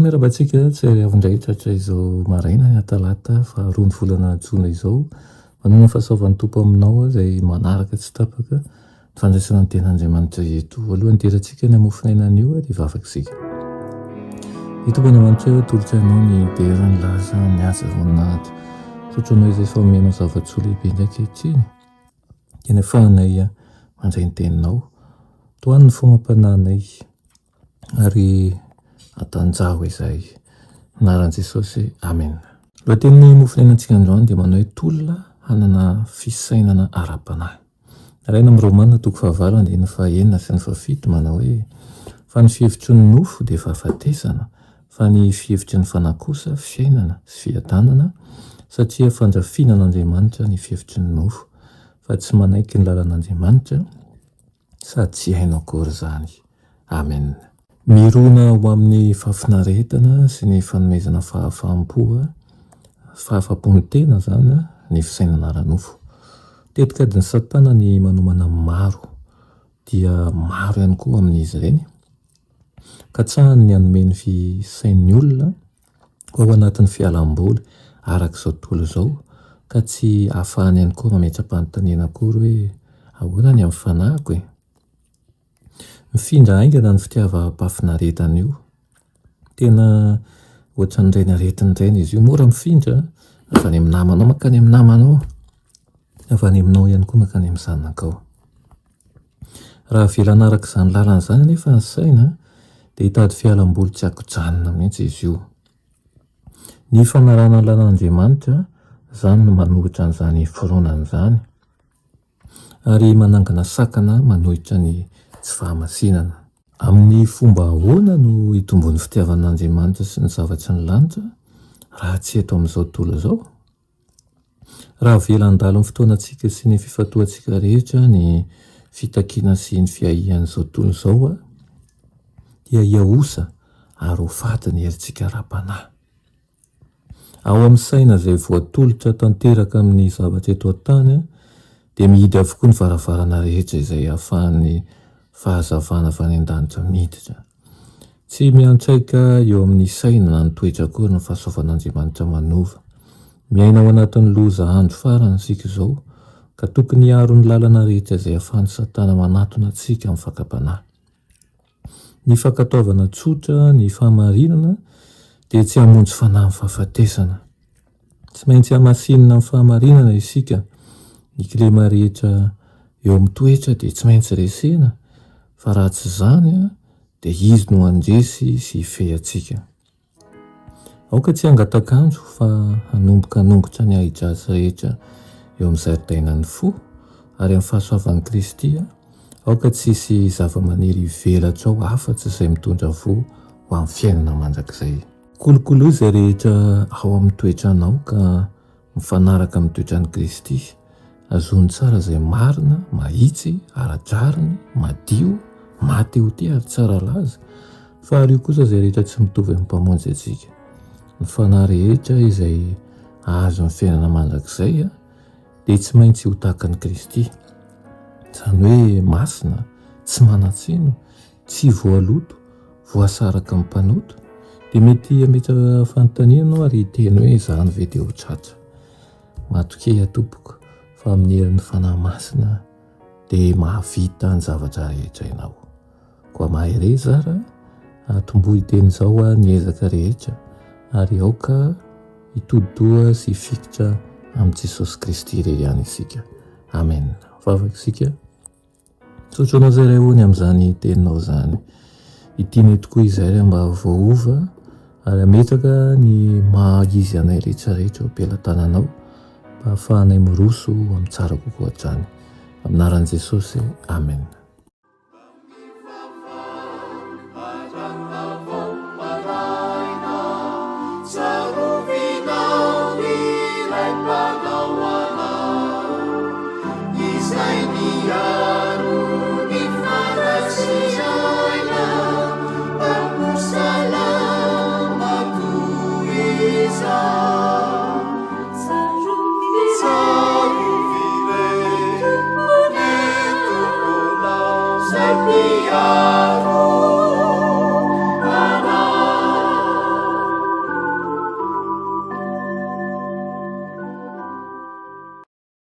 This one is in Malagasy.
Mirabantsika tsy ary avindray tratra izao maraina ny talata fa 2 volana jona izao, manana fahasoavan'ny tompo aminao izay manaraka tsy tapaka ny fandraisana ny ten'Andriamanitra eto. Alohan'ny terantsika ny amofinainan'io dia vavakisika. Ny tompo Andriamanitra tolotra anao ny dera ny laza ny asa voninahitra sotranao izay faomenao zava-tsoa lehibe ndraiky itsiny tena ahafahanay mandray ny teninao toany ny fomam-pananay ary atanjaho izay anaran'i Jesosy, amen. Lohatenin'ny mofinainantsika androany dia manao hoe tolona hanana fisainana ara-panahy. Raina amin'ny Romana 5:9 sy 7 manao hoe fa ny fihevitry ny nofo dia fahafatesana, fa ny fihevitry ny fanahy kosa fiainana sy fiadanana, satria fandrafinan'Andriamanitra ny fihevitry ny nofo, fa tsy manaiky ny lalan'Andriamanitra sady tsy haino akory izany. Amen. Mirona ho amin'ny fahafinaretana sy ny fanomezana fahafaham-pon'ny tena izany ny fisainana ara-nofo. Tetikady ny Satana ny manomana maro dia maro ihany koa amin'izy ireny, ka tsahany ny hanome ny fisain'ny olona ho ao anatin'ny fialam-boly arak'izao tontolo izao, ka tsy ahafahany ihany koa mametra-panontaniana akory hoe ahoana ny amin'ny fanahiko e. Mifindra aingana ny fitiavam-pahafinaretana io. Tena ohatran'ny reny aretin-dreny izy io, mora mifindra avy any amin'ny namanao mankany amin'ny namanao, avy any aminao ihany koa mankany amin'ny zanakao. Raha velana araka izany lalana izany anefa ny saina dia hitady fialam-boly tsy hakojanona mihitsy izy io. Ny fanarahana ny lalàn'Andriamanitra izany no manohitra an'izany finoanana izany ary manangana sakana manohitra ny tsy fahamasinana. Amin'ny fomba ahoana no hitombon'ny fitiavan'Andriamanitra sy ny zavatry ny lanitra raha tsy eto amin'izao tontolo izao? Raha velan-dalo amin'ny fotoanantsika sy ny fifatoantsika rehetra ny fitakiana sy ny fiahian'izao tontolo izao dia hiahosa ary ho faty ny herintsika ara-panahy. Ao amin'ny saina izay voatolotra tanteraka amin'ny zavatra eto an-tany dia mihidy avokoa ny varavarana rehetra izay ahafahan'ny fahazavana avy any an-danitra miditra. Tsy miantraika eo amin'ny saina na ny toetra akory ny fahasoavan'Andriamanitra manova. Miaina ao anatin'ny loza andro farany isika izao, ka tokony hiaro ny lalana rehetra izay ahafahan'ny Satana manatona antsika amin'ny fakapanahy. Ny fankatoavana tsotra, ny fahamarinana dia tsy hamonjy fanahy amin'ny fahafatesana. Tsy maintsy hamasinina amin'ny fahamarinana isika. Ny kilema rehetra eo amin'ny toetra dia tsy maintsy resena, fa raha tsy izany dia izy no handresy sy hifehy antsika. Aoka tsy hangatakanjo fa hanomboka hanongotra ny ahi-dratsy rehetra eo amin'ny zaridainan'ny fo ary amin'ny fahasoavan'i Kristy. Aoka tsy hisy zava-maniry hivelatra ao afa-tsy izay mitondra voa ho amin'ny fiainana mandrakizay. Kolokolo izay rehetra ao amin'ny toetranao ka mifanaraka amin'ny toetran'i Kristy. Azony tsara izay marina, mahitsy, ara-drariny, madio, maty ho tia ary tsara laza, fa ary io kosa izay rehetra tsy mitovy amin'ny mpamonjy antsika. Ny fanahy rehetra izay azo ny fiainana mandrakizay dia tsy maintsy ho tahaka an'i Kristy. Izany hoe masina, tsy manan-tsino, tsy voaloto, voasaraka amin'ny mpanoto, dia mety hametra fanontaniana ary hiteny hoe izany ve dia ho tratra. Matokea tompoko fa amin'ny herin'ny fanahy masina dia mahavita ny zavatra rehetra ianao. Koa mahay re zara, atombohy teny izao ny ezaka rehetra ary aoka hitodi-doha sy hifikitra amin'i Jesosy Kristy irery ihany isika. Amen. Vavakisika. Sotranao izay iray hony amin'izany teninao izany. Itiany tokoa izay mba voaova ary ametraka ny maha-izy anay rehetrarehetra ho am-pelantananao mba hahafahanay miroso amin'ny tsara kokoa hatrany. Amin'ny anaran'i Jesosy, amen. Saru Sai piaro